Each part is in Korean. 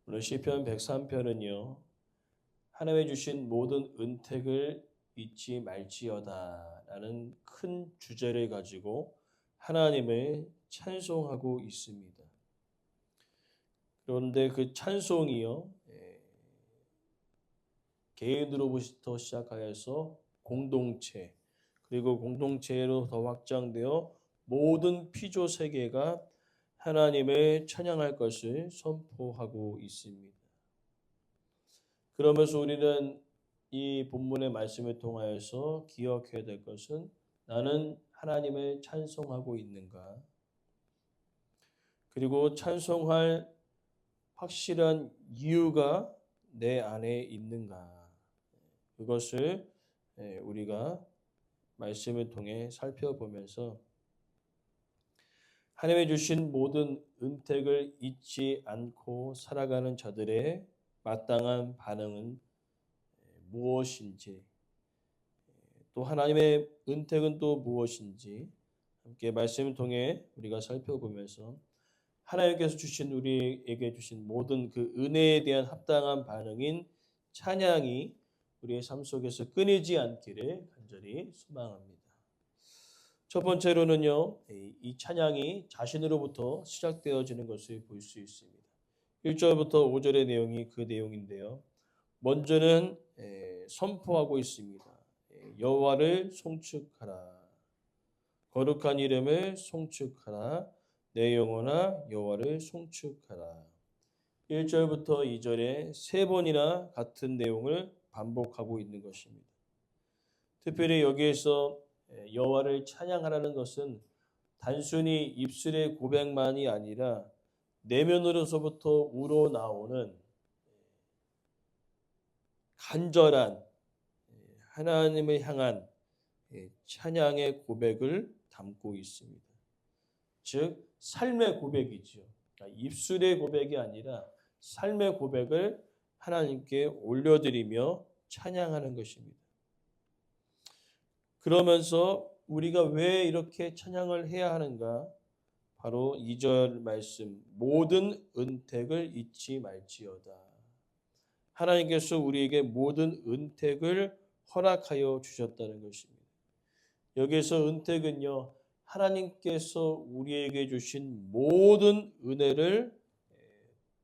오늘 시편 103편은요. 하나님의 주신 모든 은택을 잊지 말지어다 라는 큰 주제를 가지고 하나님을 찬송하고 있습니다. 그런데 그 찬송이요. 개인으로부터 시작하여서 공동체, 그리고 공동체로 더 확장되어 모든 피조 세계가 하나님을 찬양할 것을 선포하고 있습니다. 그러면서 우리는 이 본문의 말씀을 통하여서 기억해야 될 것은 나는 하나님을 찬송하고 있는가? 그리고 찬송할 확실한 이유가 내 안에 있는가? 그것을 우리가 말씀을 통해 살펴보면서 하나님이 주신 모든 은택을 잊지 않고 살아가는 자들의 마땅한 반응은 무엇인지, 또 하나님의 은택은 또 무엇인지 함께 말씀을 통해 우리가 살펴보면서 하나님께서 주신 우리에게 주신 모든 그 은혜에 대한 합당한 반응인 찬양이 우리의 삶 속에서 끊이지 않기를 간절히 소망합니다. 첫 번째로는요, 이 찬양이 자신으로부터 시작되어지는 것을 볼 수 있습니다. 1절부터 5절의 내용이 그 내용인데요. 먼저는 선포하고 있습니다. 여호와를 송축하라. 거룩한 이름을 송축하라. 내 영혼아 여호와를 송축하라. 1절부터 2절에 세 번이나 같은 내용을 반복하고 있는 것입니다. 특별히 여기에서 여호와를 찬양하라는 것은 단순히 입술의 고백만이 아니라 내면으로서부터 우러나오는 간절한 하나님을 향한 찬양의 고백을 담고 있습니다. 즉 삶의 고백이죠. 입술의 고백이 아니라 삶의 고백을 하나님께 올려드리며 찬양하는 것입니다. 그러면서 우리가 왜 이렇게 찬양을 해야 하는가? 바로 2절 말씀, 모든 은택을 잊지 말지어다. 하나님께서 우리에게 모든 은택을 허락하여 주셨다는 것입니다. 여기에서 은택은요, 하나님께서 우리에게 주신 모든 은혜를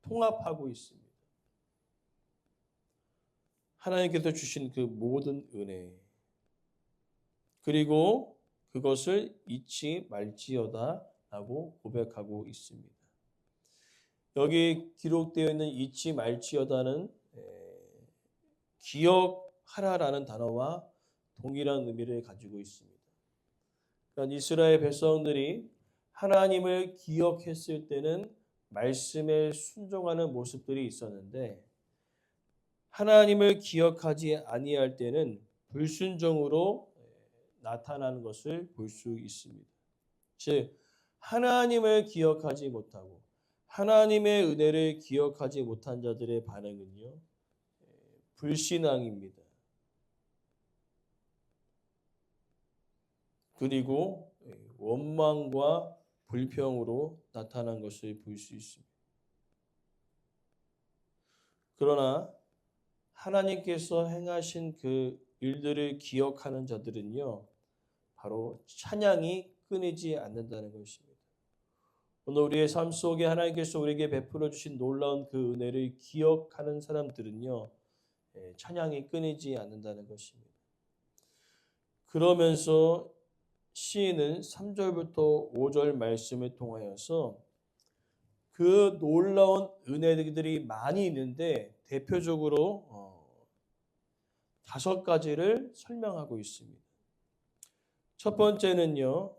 통합하고 있습니다. 하나님께서 주신 그 모든 은혜, 그리고 그것을 잊지 말지어다 라고 고백하고 있습니다. 여기 기록되어 있는 잊지 말지어다는 기억하라라는 단어와 동일한 의미를 가지고 있습니다. 그러니까 이스라엘 백성들이 하나님을 기억했을 때는 말씀에 순종하는 모습들이 있었는데 하나님을 기억하지 아니할 때는 불순종으로 나타나는 것을 볼 수 있습니다. 즉 하나님을 기억하지 못하고 하나님의 은혜를 기억하지 못한 자들의 반응은요, 불신앙입니다. 그리고 원망과 불평으로 나타난 것을 볼 수 있습니다. 그러나 하나님께서 행하신 그 일들을 기억하는 자들은요, 바로 찬양이 끊이지 않는다는 것입니다. 오늘 우리의 삶 속에 하나님께서 우리에게 베풀어 주신 놀라운 그 은혜를 기억하는 사람들은요, 찬양이 끊이지 않는다는 것입니다. 그러면서 시인은 3절부터 5절 말씀을 통하여서 그 놀라운 은혜들이 많이 있는데 대표적으로 5가지를 설명하고 있습니다. 첫 번째는요,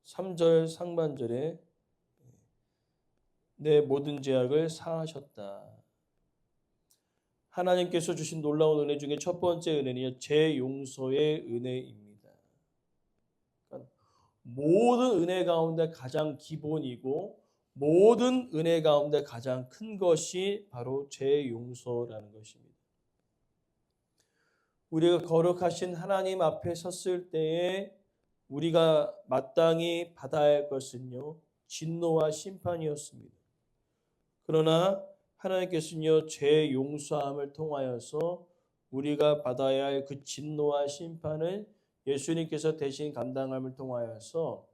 3절 상반절에 내 모든 죄악을 사하셨다. 하나님께서 주신 놀라운 은혜 중에 첫 번째 은혜는요, 죄 용서의 은혜입니다. 그러니까 모든 은혜 가운데 가장 기본이고 모든 은혜 가운데 가장 큰 것이 바로 죄 용서라는 것입니다. 우리가 거룩하신 하나님 앞에 섰을 때에 우리가 마땅히 받아야 할 것은요, 진노와 심판이었습니다. 그러나 하나님께서는요, 죄 용서함을 통하여서 우리가 받아야 할 그 진노와 심판을 예수님께서 대신 감당함을 통하여서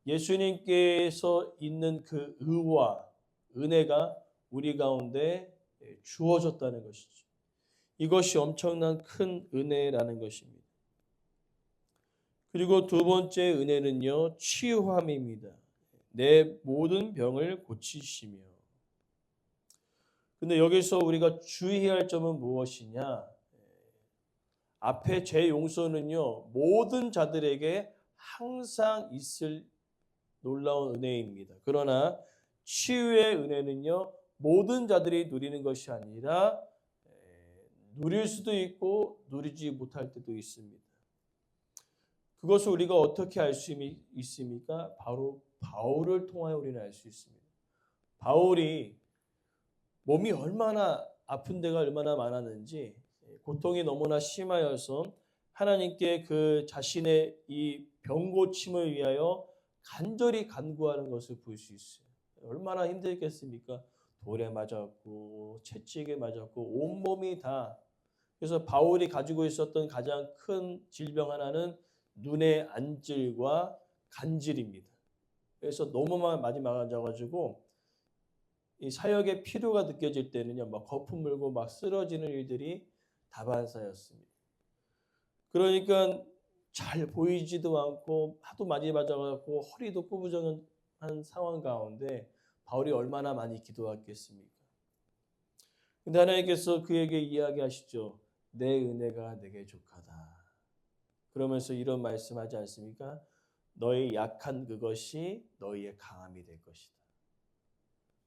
예수님께서 있는 그 의와 은혜가 우리 가운데 주어졌다는 것이죠. 이것이 엄청난 큰 은혜라는 것입니다. 그리고 두 번째 은혜는요, 치유함입니다. 내 모든 병을 고치시며. 근데 여기서 우리가 주의해야 할 점은 무엇이냐? 앞에 죄 용서는요, 모든 자들에게 항상 있을 놀라운 은혜입니다. 그러나 치유의 은혜는요, 모든 자들이 누리는 것이 아니라 누릴 수도 있고 누리지 못할 때도 있습니다. 그것을 우리가 어떻게 알 수 있습니까? 바로 바울을 통하여 우리는 알 수 있습니다. 바울이 몸이 얼마나 아픈 데가 얼마나 많았는지, 고통이 너무나 심하여서 하나님께 그 자신의 이 병 고침을 위하여 간절히 간구하는 것을 볼 수 있어요. 얼마나 힘들겠습니까? 돌에 맞았고 채찍에 맞았고 온몸이 다. 그래서 바울이 가지고 있었던 가장 큰 질병 하나는 눈의 안질과 간질입니다. 그래서 너무 많이 맞아가지고 이 사역의 필요가 느껴질 때는요, 막 거품 물고 막 쓰러지는 일들이 다반사였습니다. 그러니까 잘 보이지도 않고 하도 많이 맞아가지고 허리도 구부정한 상황 가운데 바울이 얼마나 많이 기도했겠습니까? 근데 하나님께서 그에게 이야기하시죠. 내 은혜가 내게 족하다. 그러면서 이런 말씀하지 않습니까? 너의 약한 그것이 너희의 강함이 될 것이다.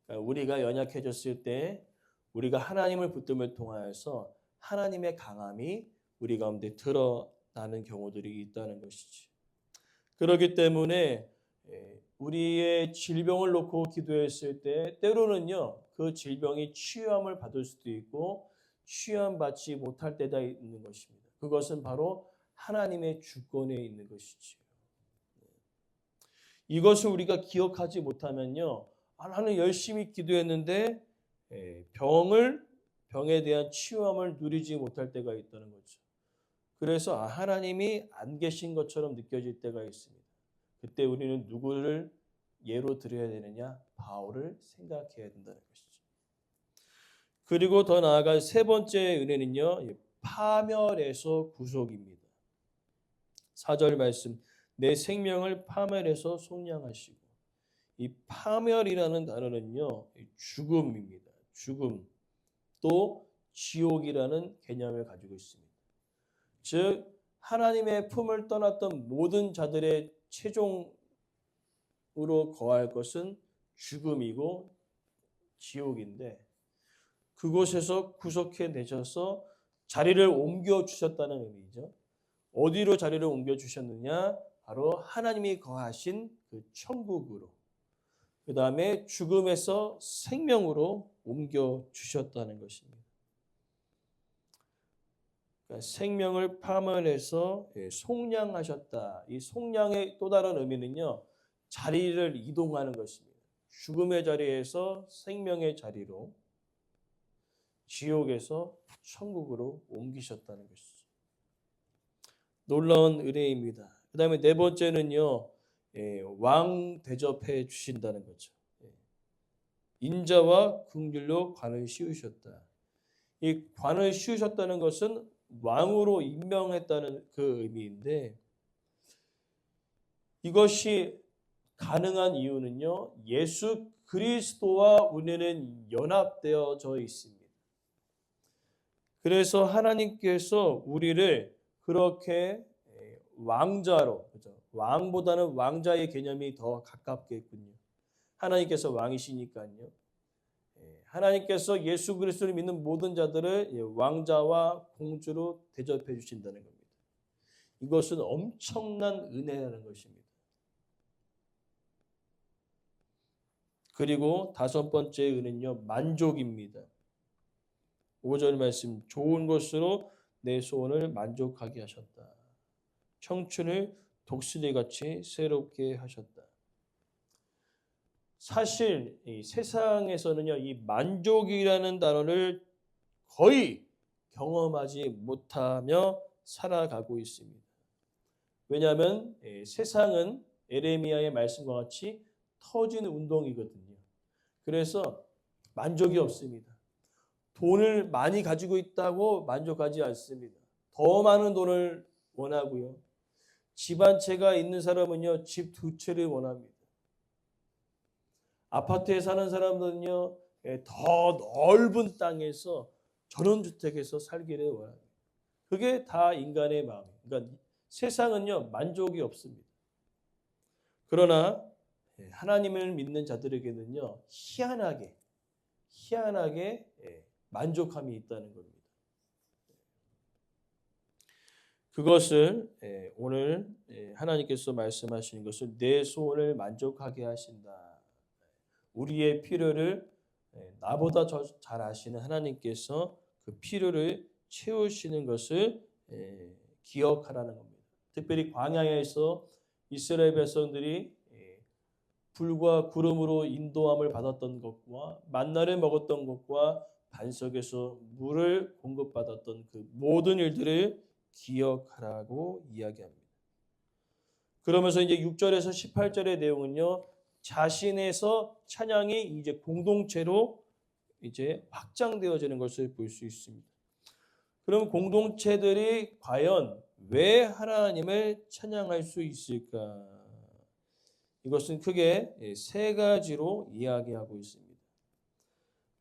그러니까 우리가 연약해졌을 때 우리가 하나님을 붙듦을 통하여서 하나님의 강함이 우리 가운데 드러나는 경우들이 있다는 것이지. 그렇기 때문에 우리의 질병을 놓고 기도했을 때 때로는요, 그 질병이 치유함을 받을 수도 있고 치유함 받지 못할 때가 있는 것입니다. 그것은 바로 하나님의 주권에 있는 것이지요. 이것을 우리가 기억하지 못하면요, 나는 열심히 기도했는데 병에 대한 치유함을 누리지 못할 때가 있다는 거죠. 그래서 하나님이 안 계신 것처럼 느껴질 때가 있습니다. 그때 우리는 누구를 예로 들어야 되느냐? 바울을 생각해야 된다는 것이죠. 그리고 더 나아가 세 번째 은혜는요, 파멸에서 구속입니다. 4절 말씀, 내 생명을 파멸해서 속량하시고. 이 파멸이라는 단어는요, 죽음입니다. 죽음, 또 지옥이라는 개념을 가지고 있습니다. 즉 하나님의 품을 떠났던 모든 자들의 최종으로 거할 것은 죽음이고 지옥인데, 그곳에서 구속해 내셔서 자리를 옮겨 주셨다는 의미죠. 어디로 자리를 옮겨 주셨느냐? 바로 하나님이 거하신 그 천국으로, 그 다음에 죽음에서 생명으로 옮겨 주셨다는 것입니다. 그러니까 생명을 파멸해서 속량하셨다. 이 속량의 또 다른 의미는요, 자리를 이동하는 것입니다. 죽음의 자리에서 생명의 자리로, 지옥에서 천국으로 옮기셨다는 것이죠. 놀라운 은혜입니다. 그 다음에 네 번째는요, 왕 대접해 주신다는 거죠. 인자와 긍휼로 관을 씌우셨다. 이 관을 씌우셨다는 것은 왕으로 임명했다는 그 의미인데, 이것이 가능한 이유는요, 예수 그리스도와 우리는 연합되어져 있습니다. 그래서 하나님께서 우리를 그렇게 왕자로, 그죠? 왕보다는 왕자의 개념이 더 가깝겠군요. 하나님께서 왕이시니까요. 하나님께서 예수 그리스도를 믿는 모든 자들을 왕자와 공주로 대접해 주신다는 겁니다. 이것은 엄청난 은혜라는 것입니다. 그리고 다섯 번째 은혜는요, 만족입니다. 5절 말씀, 좋은 것으로 내 소원을 만족하게 하셨다. 청춘을 독수리같이 새롭게 하셨다. 사실 이 세상에서는요, 이 만족이라는 단어를 거의 경험하지 못하며 살아가고 있습니다. 왜냐하면 세상은 에레미야의 말씀과 같이 터지는 운동이거든요. 그래서 만족이 없습니다. 돈을 많이 가지고 있다고 만족하지 않습니다. 더 많은 돈을 원하고요. 집 한 채가 있는 사람은요, 집 두 채를 원합니다. 아파트에 사는 사람들은요, 더 넓은 땅에서 전원주택에서 살기를 원합니다. 그게 다 인간의 마음이에요. 그러니까 세상은요, 만족이 없습니다. 그러나 하나님을 믿는 자들에게는요, 희한하게 만족함이 있다는 겁니다. 그것을 오늘 하나님께서 말씀하시는 것을 내 소원을 만족하게 하신다. 우리의 필요를 나보다 잘 아시는 하나님께서 그 필요를 채우시는 것을 기억하라는 겁니다. 특별히 광야에서 이스라엘 백성들이 불과 구름으로 인도함을 받았던 것과 만나를 먹었던 것과 반석에서 물을 공급받았던 그 모든 일들을 기억하라고 이야기합니다. 그러면서 이제 6절에서 18절의 내용은요, 자신에서 찬양이 이제 공동체로 이제 확장되어지는 것을 볼 수 있습니다. 그럼 공동체들이 과연 왜 하나님을 찬양할 수 있을까? 이것은 크게 세 가지로 이야기하고 있습니다.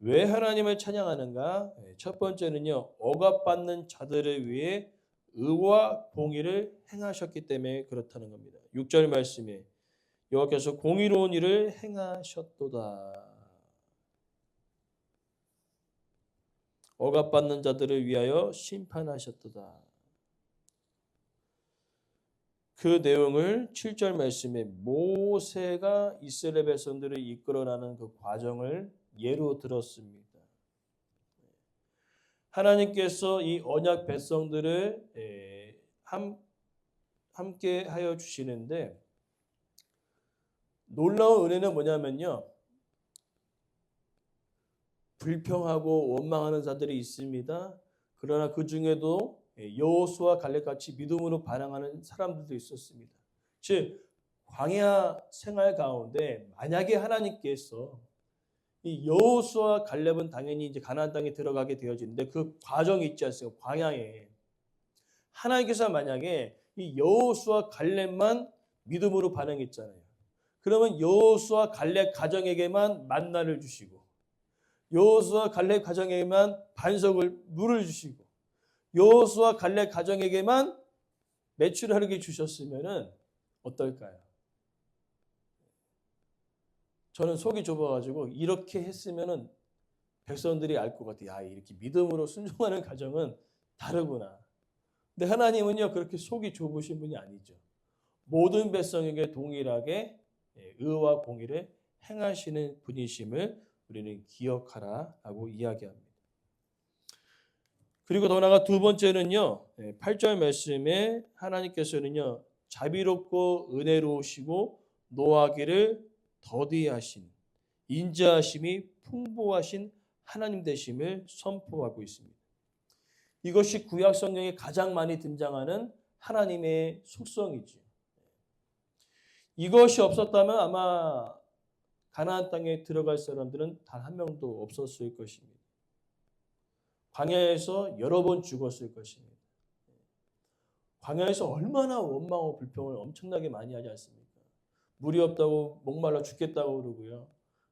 왜 하나님을 찬양하는가? 첫 번째는요, 억압받는 자들을 위해 의와 공의를 행하셨기 때문에 그렇다는 겁니다. 6절 말씀에 여호와께서 공의로운 일을 행하셨도다. 억압받는 자들을 위하여 심판하셨도다. 그 내용을 7절 말씀에 모세가 이스라엘 백성들을 이끌어가는 그 과정을 예로 들었습니다. 하나님께서 이 언약 백성들을 함께 하여 주시는데 놀라운 은혜는 뭐냐면요. 불평하고 원망하는 자들이 있습니다. 그러나 그 중에도 여호수아 갈렙같이 믿음으로 반응하는 사람들도 있었습니다. 즉 광야 생활 가운데 만약에 하나님께서 이 여호수아 갈렙은 당연히 이제 가나안 땅에 들어가게 되어지는데 그 과정이 있지 않습니까? 광야에 하나님께서 만약에 이 여호수아 갈렙만 믿음으로 반응했잖아요. 그러면 여호수아 갈렙 가정에게만 만나를 주시고 여호수아 갈렙 가정에게만 반석을 물을 주시고 여호수아 갈렙 가정에게만 메추라기 주셨으면은 어떨까요? 저는 속이 좁아가지고 이렇게 했으면은 백성들이 알 것 같아요. 야, 이렇게 믿음으로 순종하는 가정은 다르구나. 근데 하나님은요 그렇게 속이 좁으신 분이 아니죠. 모든 백성에게 동일하게 의와 공의를 행하시는 분이심을 우리는 기억하라라고 이야기합니다. 그리고 더 나아가 두 번째는요. 8절 말씀에 하나님께서는요. 자비롭고 은혜로우시고 노하기를 더디하신 인자하심이 풍부하신 하나님 되심을 선포하고 있습니다. 이것이 구약 성경에 가장 많이 등장하는 하나님의 속성이죠. 이것이 없었다면 아마 가나안 땅에 들어갈 사람들은 단 한 명도 없었을 것입니다. 광야에서 여러 번 죽었을 것입니다. 광야에서 얼마나 원망하고 불평을 엄청나게 많이 하지 않습니까? 물이 없다고 목말라 죽겠다고 그러고요.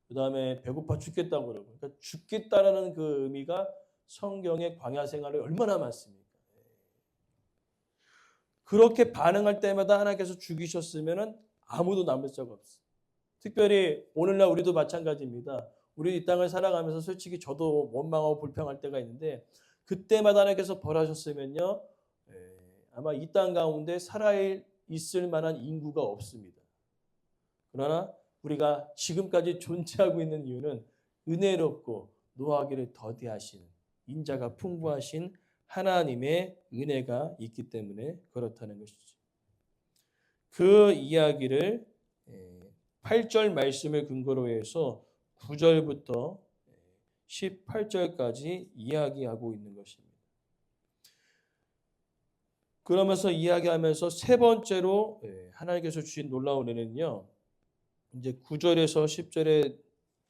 그 다음에 배고파 죽겠다고 그러고. 그러니까 죽겠다라는 그 의미가 성경의 광야 생활에 얼마나 많습니까? 그렇게 반응할 때마다 하나님께서 죽이셨으면 아무도 남을 자가 없어요. 특별히 오늘날 우리도 마찬가지입니다. 우리 이 땅을 살아가면서 솔직히 저도 원망하고 불평할 때가 있는데 그때마다 하나님께서 벌하셨으면요. 아마 이 땅 가운데 살아있을 만한 인구가 없습니다. 그러나 우리가 지금까지 존재하고 있는 이유는 은혜롭고 노하기를 더디하신 인자가 풍부하신 하나님의 은혜가 있기 때문에 그렇다는 것이죠. 그 이야기를 8절 말씀을 근거로 해서 9절부터 18절까지 이야기하고 있는 것입니다. 그러면서 이야기하면서 세 번째로 하나님께서 주신 놀라운 은혜는요. 이제 9절에서 10절의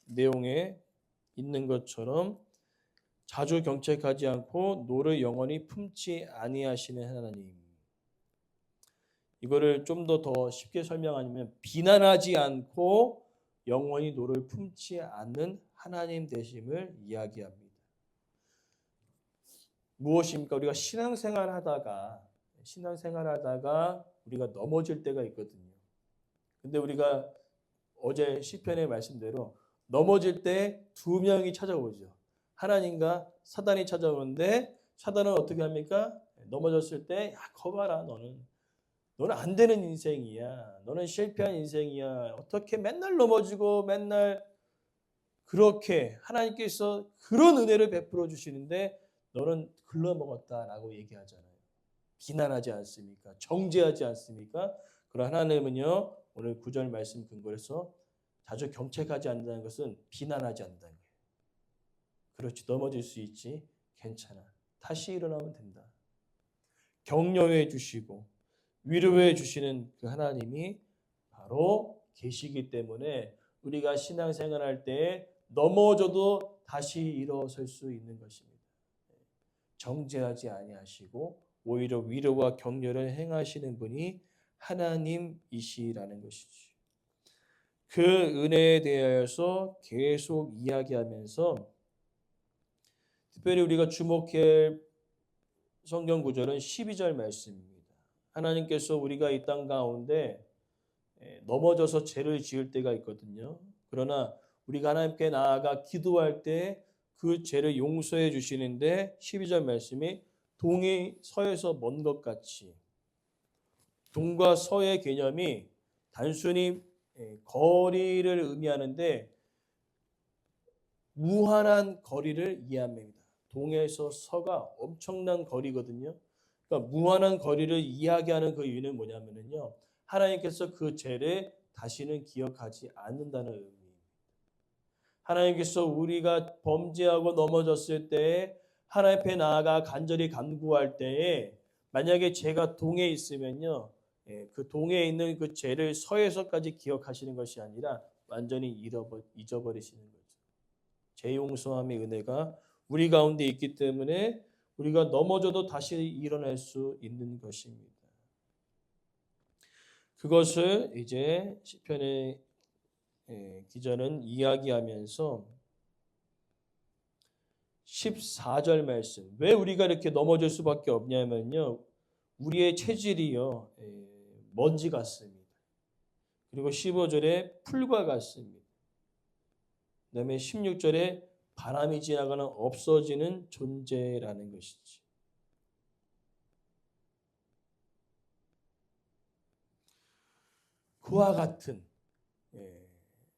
내용에 있는 것처럼 자주 경책하지 않고 노를 영원히 품지 아니하시는 하나님. 이거를 좀 더 쉽게 설명하면 비난하지 않고 영원히 노를 품지 않는 하나님 되심을 이야기합니다. 무엇입니까? 우리가 신앙생활 하다가 우리가 넘어질 때가 있거든요. 근데 우리가 어제 시편의 말씀대로 넘어질 때 두 명이 찾아오죠. 하나님과 사단이 찾아오는데 사단은 어떻게 합니까? 넘어졌을 때 야, 거봐라 너는 안 되는 인생이야. 너는 실패한 인생이야. 어떻게 맨날 넘어지고 맨날 그렇게 하나님께서 그런 은혜를 베풀어 주시는데 너는 글러먹었다라고 얘기하잖아요. 비난하지 않습니까? 정죄하지 않습니까? 그러나 하나님은요. 오늘 9절 말씀 근거로 해서 자주 경책하지 않는다는 것은 비난하지 않는다는 거예요. 그렇지 넘어질 수 있지. 괜찮아. 다시 일어나면 된다. 격려해 주시고 위로해 주시는 그 하나님이 바로 계시기 때문에 우리가 신앙생활할 때 넘어져도 다시 일어설 수 있는 것입니다. 정죄하지 아니하시고 오히려 위로와 격려를 행하시는 분이 하나님이시라는 것이지. 그 은혜에 대하여서 계속 이야기하면서 특별히 우리가 주목할 성경 구절은 12절 말씀입니다. 하나님께서 우리가 이 땅 가운데 넘어져서 죄를 지을 때가 있거든요. 그러나 우리가 하나님께 나아가 기도할 때 그 죄를 용서해 주시는데 12절 말씀이 동이 서에서 먼 것 같이 동과 서의 개념이 단순히 거리를 의미하는데 무한한 거리를 이해합니다. 동에서 서가 엄청난 거리거든요. 그러니까 무한한 거리를 이야기하는 그 이유는 뭐냐면요. 하나님께서 그 죄를 다시는 기억하지 않는다는 의미입니다. 하나님께서 우리가 범죄하고 넘어졌을 때 하나님 앞에 나아가 간절히 간구할 때에 만약에 죄가 동에 있으면요. 그 동에 있는 그 죄를 서에서까지 기억하시는 것이 아니라 완전히 잊어버리시는 거죠. 죄 용서함의 은혜가 우리 가운데 있기 때문에 우리가 넘어져도 다시 일어날 수 있는 것입니다. 그것을 이제 시편의 기자는 이야기하면서 14절 말씀. 왜 우리가 이렇게 넘어질 수밖에 없냐면요. 우리의 체질이요. 먼지 같습니다. 그리고 15절에 풀과 같습니다. 그 다음에 16절에 바람이 지나가는 없어지는 존재라는 것이지. 그와 같은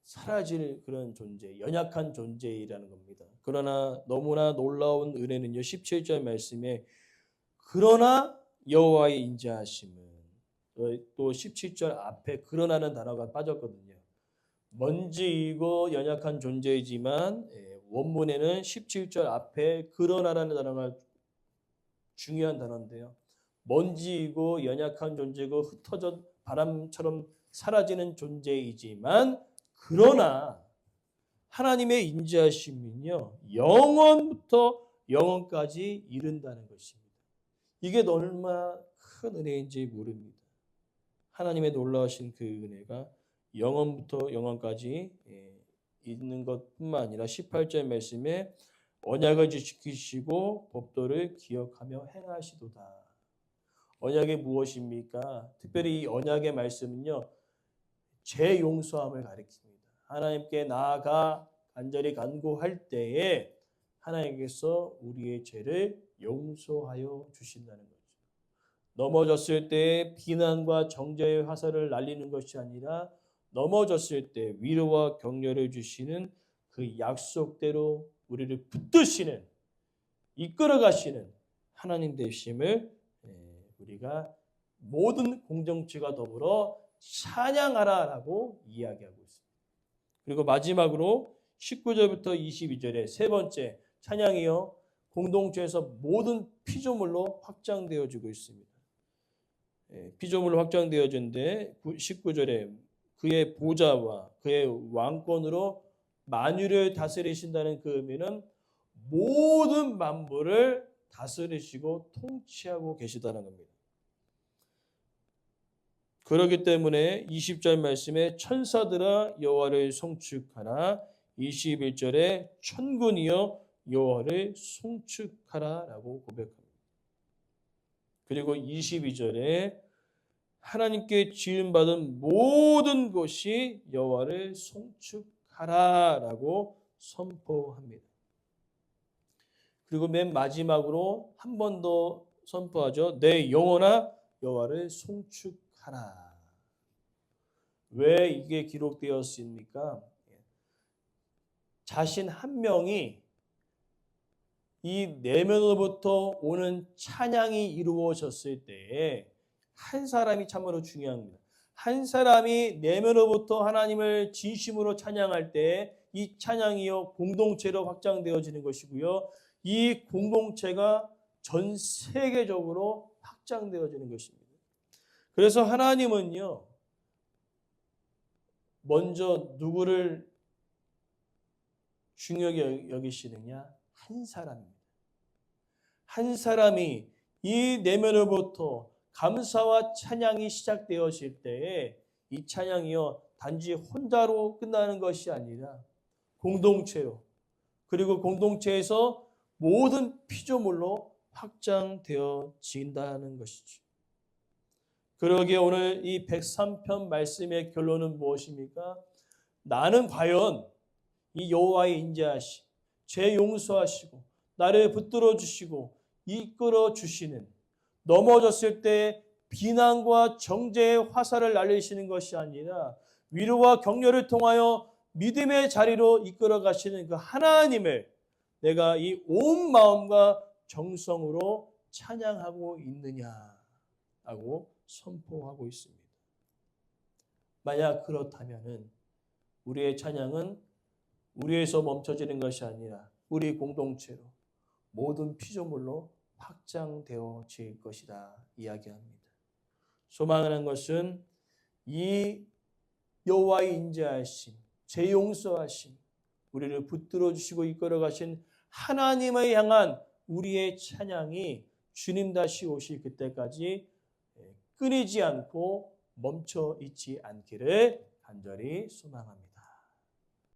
사라질 그런 존재, 연약한 존재이라는 겁니다. 그러나 너무나 놀라운 은혜는요. 17절 말씀에 그러나 여호와의 인자하심은 또 17절 앞에 그러나는 단어가 빠졌거든요. 먼지이고 연약한 존재이지만 원문에는 17절 앞에 그러나라는 단어가 중요한 단어인데요. 먼지이고 연약한 존재고 흩어져 바람처럼 사라지는 존재이지만 그러나 하나님의 인자하심은요. 영원부터 영원까지 이른다는 것입니다. 이게 얼마나 큰 은혜인지 모릅니다. 하나님의 놀라우신 그 은혜가 영원부터 영원까지 있는 것뿐만 아니라 18절 말씀에 언약을 지키시고 법도를 기억하며 행하시도다. 언약이 무엇입니까? 특별히 이 언약의 말씀은요. 죄 용서함을 가리킵니다. 하나님께 나아가 간절히 간구할 때에 하나님께서 우리의 죄를 용서하여 주신다는 거죠. 넘어졌을 때 비난과 정죄의 화살을 날리는 것이 아니라 넘어졌을 때 위로와 격려를 주시는 그 약속대로 우리를 붙드시는 이끌어 가시는 하나님 되심을 우리가 모든 공동체가 더불어 찬양하라라고 이야기하고 있습니다. 그리고 마지막으로 19절부터 22절에 세 번째 찬양이요. 공동체에서 모든 피조물로 확장되어지고 있습니다. 피조물로 확장되어지는데 19절에 그의 보좌와 그의 왕권으로 만유를 다스리신다는 그 의미는 모든 만물을 다스리시고 통치하고 계시다는 겁니다. 그렇기 때문에 20절 말씀에 천사들아 여호와를 송축하라, 21절에 천군이여 여호와를 송축하라라고 고백합니다. 그리고 22절에 하나님께 지음받은 모든 것이 여호와를 송축하라라고 선포합니다. 그리고 맨 마지막으로 한 번 더 선포하죠. 내 영혼아 여호와를 송축하라. 왜 이게 기록되었습니까? 자신 한 명이 이 내면으로부터 오는 찬양이 이루어졌을 때에 한 사람이 참으로 중요합니다. 한 사람이 내면으로부터 하나님을 진심으로 찬양할 때 이 찬양이요 공동체로 확장되어지는 것이고요. 이 공동체가 전 세계적으로 확장되어지는 것입니다. 그래서 하나님은요. 먼저 누구를 중요하게 여기시느냐? 한 사람입니다. 한 사람이 이 내면으로부터 감사와 찬양이 시작되어질 때에 이 찬양이요 단지 혼자로 끝나는 것이 아니라 공동체로 그리고 공동체에서 모든 피조물로 확장되어진다는 것이죠. 그러기에 오늘 이 103편 말씀의 결론은 무엇입니까? 나는 과연 이 여호와의 인자하심, 죄 용서하시고 나를 붙들어 주시고 이끌어 주시는 넘어졌을 때 비난과 정죄의 화살을 날리시는 것이 아니라 위로와 격려를 통하여 믿음의 자리로 이끌어 가시는 그 하나님을 내가 이 온 마음과 정성으로 찬양하고 있느냐라고 선포하고 있습니다. 만약 그렇다면은 우리의 찬양은 우리에서 멈춰지는 것이 아니라 우리 공동체로 모든 피조물로 확장되어질 것이다 이야기합니다. 소망하는 것은 이 여호와의 인자하심, 죄 용서하심, 우리를 붙들어 주시고 이끌어 가신 하나님을 향한 우리의 찬양이 주님 다시 오실 그때까지 끊이지 않고 멈춰 있지 않기를 간절히 소망합니다.